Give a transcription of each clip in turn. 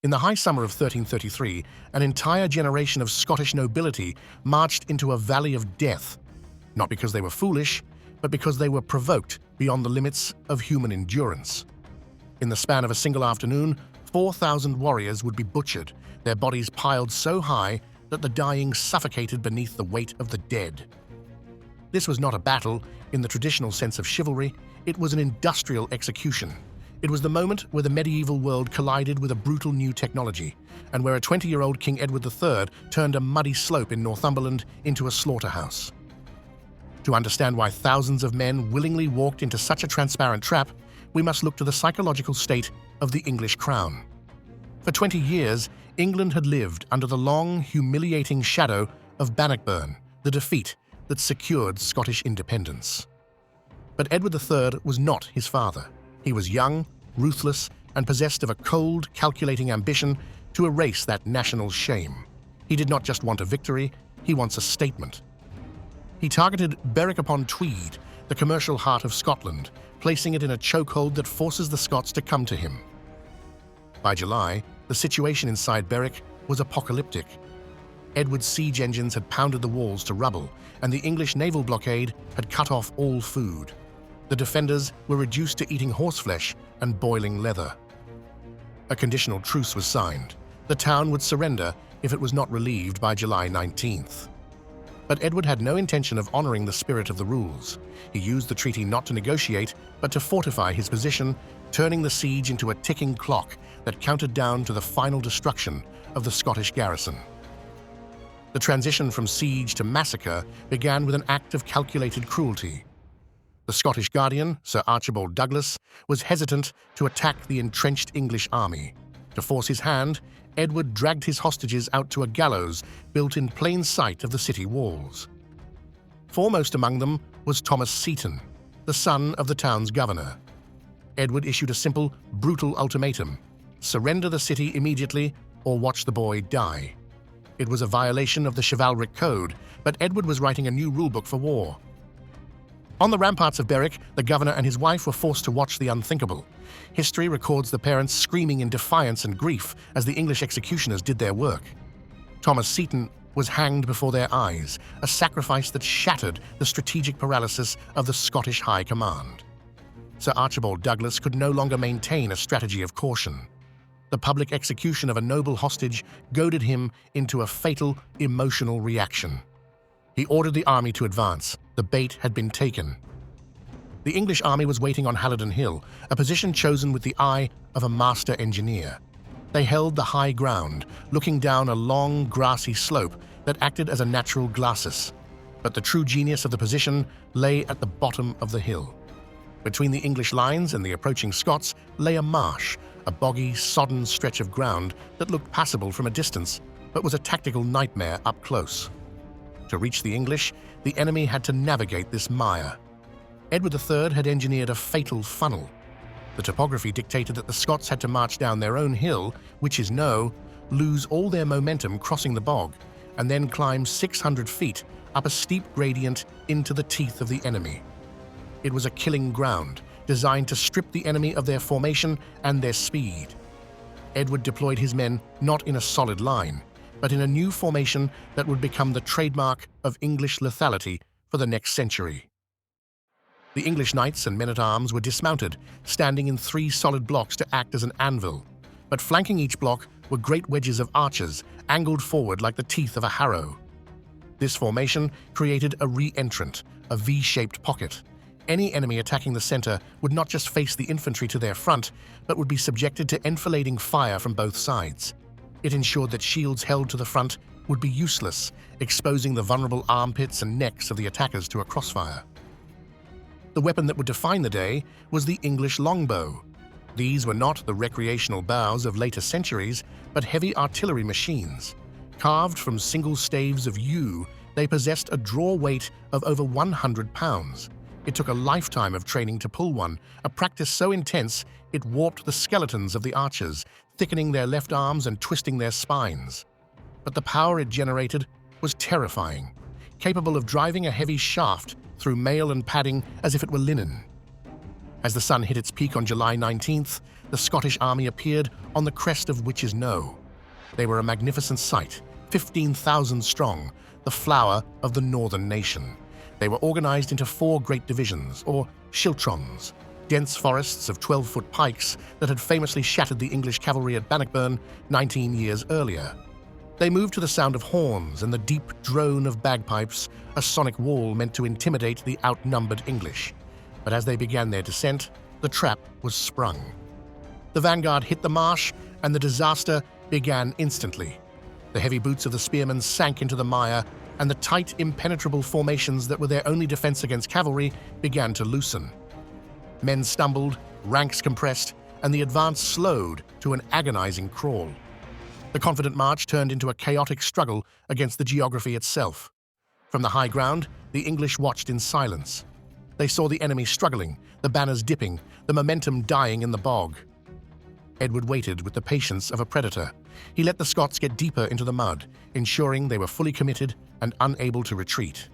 In the high summer of 1333, an entire generation of Scottish nobility marched into a valley of death, not because they were foolish, but because they were provoked beyond the limits of human endurance. In the span of a single afternoon, 4,000 warriors would be butchered, their bodies piled so high that the dying suffocated beneath the weight of the dead. This was not a battle in the traditional sense of chivalry, it was an industrial execution. It was the moment where the medieval world collided with a brutal new technology, and where a 20-year-old King Edward III turned a muddy slope in Northumberland into a slaughterhouse. To understand why thousands of men willingly walked into such a transparent trap, we must look to the psychological state of the English crown. For 20 years, England had lived under the long, humiliating shadow of Bannockburn, the defeat that secured Scottish independence. But Edward III was not his father. He was young, ruthless, and possessed of a cold, calculating ambition to erase that national shame. He did not just want a victory, he wants a statement. He targeted Berwick upon Tweed, the commercial heart of Scotland, placing it in a chokehold that forces the Scots to come to him. By July, the situation inside Berwick was apocalyptic. Edward's siege engines had pounded the walls to rubble, and the English naval blockade had cut off all food. The defenders were reduced to eating horseflesh and boiling leather. A conditional truce was signed. The town would surrender if it was not relieved by July 19th. But Edward had no intention of honoring the spirit of the rules. He used the treaty not to negotiate, but to fortify his position, turning the siege into a ticking clock that counted down to the final destruction of the Scottish garrison. The transition from siege to massacre began with an act of calculated cruelty. The Scottish Guardian, Sir Archibald Douglas, was hesitant to attack the entrenched English army. To force his hand, Edward dragged his hostages out to a gallows built in plain sight of the city walls. Foremost among them was Thomas Seaton, the son of the town's governor. Edward issued a simple, brutal ultimatum: surrender the city immediately or watch the boy die. It was a violation of the chivalric code, but Edward was writing a new rulebook for war. On the ramparts of Berwick, the governor and his wife were forced to watch the unthinkable. History records the parents screaming in defiance and grief as the English executioners did their work. Thomas Seaton was hanged before their eyes, a sacrifice that shattered the strategic paralysis of the Scottish High Command. Sir Archibald Douglas could no longer maintain a strategy of caution. The public execution of a noble hostage goaded him into a fatal, emotional reaction. He ordered the army to advance. The bait had been taken. The English army was waiting on Halidon Hill, a position chosen with the eye of a master engineer. They held the high ground, looking down a long, grassy slope that acted as a natural glacis. But the true genius of the position lay at the bottom of the hill. Between the English lines and the approaching Scots lay a marsh, a boggy, sodden stretch of ground that looked passable from a distance, but was a tactical nightmare up close. To reach the English, the enemy had to navigate this mire. Edward III had engineered a fatal funnel. The topography dictated that the Scots had to march down their own hill, witches know, lose all their momentum crossing the bog, and then climb 600 feet up a steep gradient into the teeth of the enemy. It was a killing ground, designed to strip the enemy of their formation and their speed. Edward deployed his men not in a solid line, but in a new formation that would become the trademark of English lethality for the next century. The English knights and men-at-arms were dismounted, standing in 3 solid blocks to act as an anvil, but flanking each block were great wedges of archers, angled forward like the teeth of a harrow. This formation created a re-entrant, a V-shaped pocket. Any enemy attacking the center would not just face the infantry to their front, but would be subjected to enfilading fire from both sides. It ensured that shields held to the front would be useless, exposing the vulnerable armpits and necks of the attackers to a crossfire. The weapon that would define the day was the English longbow. These were not the recreational bows of later centuries, but heavy artillery machines. Carved from single staves of yew, they possessed a draw weight of over 100 pounds. It took a lifetime of training to pull one, a practice so intense it warped the skeletons of the archers, thickening their left arms and twisting their spines. But the power it generated was terrifying, capable of driving a heavy shaft through mail and padding as if it were linen. As the sun hit its peak on July 19th, the Scottish army appeared on the crest of Witches' Knowe. They were a magnificent sight, 15,000 strong, the flower of the northern nation. They were organized into 4 great divisions, or Schiltrons, dense forests of 12-foot pikes that had famously shattered the English cavalry at Bannockburn 19 years earlier. They moved to the sound of horns and the deep drone of bagpipes, a sonic wall meant to intimidate the outnumbered English. But as they began their descent, the trap was sprung. The vanguard hit the marsh, and the disaster began instantly. The heavy boots of the spearmen sank into the mire, and the tight, impenetrable formations that were their only defense against cavalry began to loosen. Men stumbled, ranks compressed, and the advance slowed to an agonizing crawl. The confident march turned into a chaotic struggle against the geography itself. From the high ground, the English watched in silence. They saw the enemy struggling, the banners dipping, the momentum dying in the bog. Edward waited with the patience of a predator. He let the Scots get deeper into the mud, ensuring they were fully committed and unable to retreat.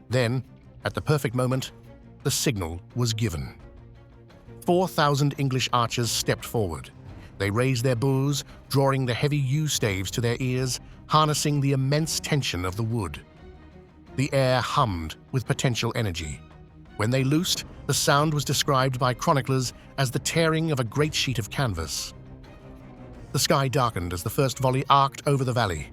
Then, at the perfect moment, the signal was given. 4,000 English archers stepped forward. They raised their bows, drawing the heavy yew-staves to their ears, harnessing the immense tension of the wood. The air hummed with potential energy. When they loosed, the sound was described by chroniclers as the tearing of a great sheet of canvas. The sky darkened as the first volley arced over the valley.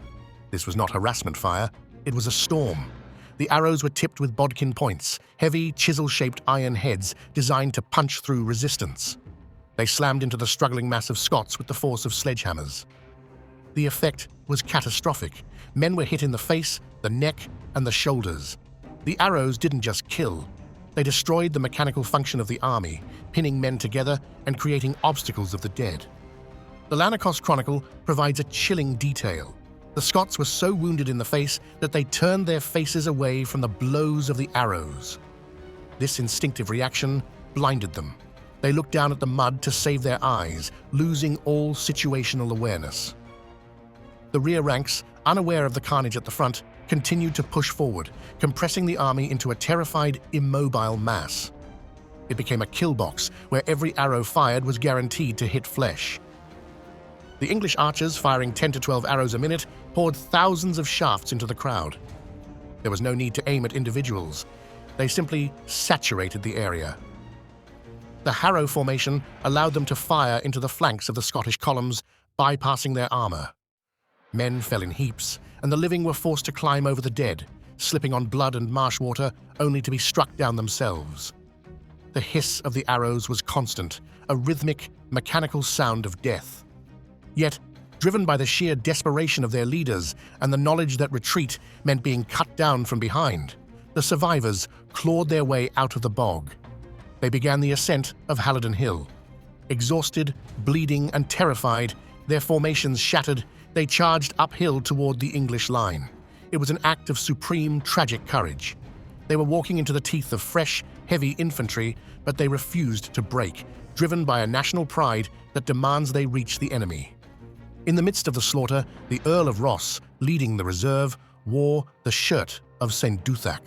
This was not harassment fire, it was a storm. The arrows were tipped with bodkin points, heavy, chisel-shaped iron heads designed to punch through resistance. They slammed into the struggling mass of Scots with the force of sledgehammers. The effect was catastrophic. Men were hit in the face, the neck, and the shoulders. The arrows didn't just kill. They destroyed the mechanical function of the army, pinning men together and creating obstacles of the dead. The Lanercost Chronicle provides a chilling detail. The Scots were so wounded in the face that they turned their faces away from the blows of the arrows. This instinctive reaction blinded them. They looked down at the mud to save their eyes, losing all situational awareness. The rear ranks, unaware of the carnage at the front, continued to push forward, compressing the army into a terrified, immobile mass. It became a kill box where every arrow fired was guaranteed to hit flesh. The English archers, firing 10 to 12 arrows a minute, poured thousands of shafts into the crowd. There was no need to aim at individuals. They simply saturated the area. The Harrow formation allowed them to fire into the flanks of the Scottish columns, bypassing their armor. Men fell in heaps, and the living were forced to climb over the dead, slipping on blood and marsh water only to be struck down themselves. The hiss of the arrows was constant, a rhythmic, mechanical sound of death. Yet, driven by the sheer desperation of their leaders and the knowledge that retreat meant being cut down from behind, the survivors clawed their way out of the bog. They began the ascent of Halidon Hill. Exhausted, bleeding, and terrified, their formations shattered, they charged uphill toward the English line. It was an act of supreme, tragic courage. They were walking into the teeth of fresh, heavy infantry, but they refused to break, driven by a national pride that demands they reach the enemy. In the midst of the slaughter, the Earl of Ross, leading the reserve, wore the shirt of St. Duthac.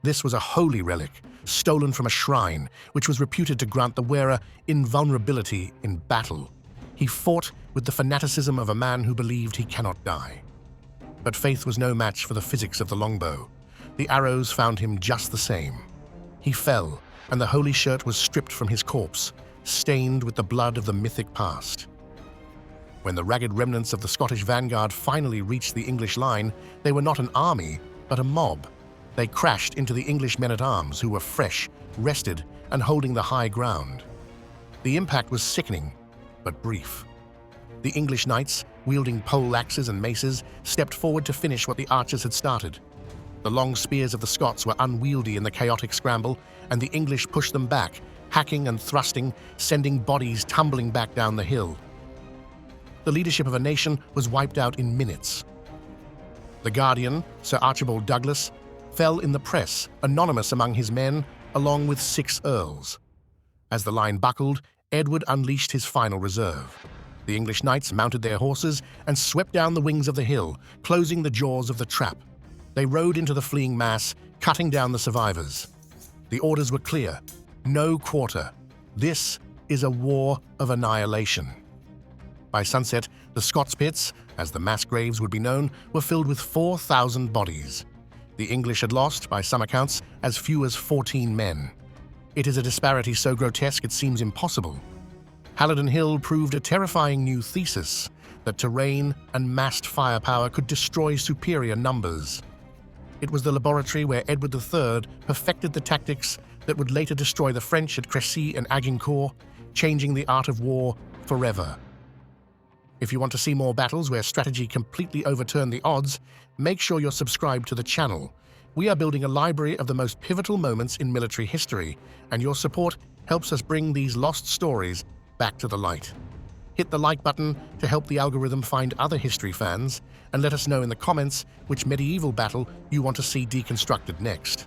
This was a holy relic, stolen from a shrine, which was reputed to grant the wearer invulnerability in battle. He fought with the fanaticism of a man who believed he cannot die. But faith was no match for the physics of the longbow. The arrows found him just the same. He fell, and the holy shirt was stripped from his corpse, stained with the blood of the mythic past. When the ragged remnants of the Scottish vanguard finally reached the English line, they were not an army, but a mob. They crashed into the English men-at-arms, who were fresh, rested, and holding the high ground. The impact was sickening, but brief. The English knights, wielding pole-axes and maces, stepped forward to finish what the archers had started. The long spears of the Scots were unwieldy in the chaotic scramble, and the English pushed them back, hacking and thrusting, sending bodies tumbling back down the hill. The leadership of a nation was wiped out in minutes. The Guardian, Sir Archibald Douglas, fell in the press, anonymous among his men, along with 6 earls. As the line buckled, Edward unleashed his final reserve. The English knights mounted their horses and swept down the wings of the hill, closing the jaws of the trap. They rode into the fleeing mass, cutting down the survivors. The orders were clear: no quarter. This is a war of annihilation. By sunset, the Scots Pits, as the mass graves would be known, were filled with 4,000 bodies. The English had lost, by some accounts, as few as 14 men. It is a disparity so grotesque it seems impossible. Halidon Hill proved a terrifying new thesis that terrain and massed firepower could destroy superior numbers. It was the laboratory where Edward III perfected the tactics that would later destroy the French at Crécy and Agincourt, changing the art of war forever. If you want to see more battles where strategy completely overturned the odds, make sure you're subscribed to the channel. We are building a library of the most pivotal moments in military history, and your support helps us bring these lost stories back to the light. Hit the like button to help the algorithm find other history fans, and let us know in the comments which medieval battle you want to see deconstructed next.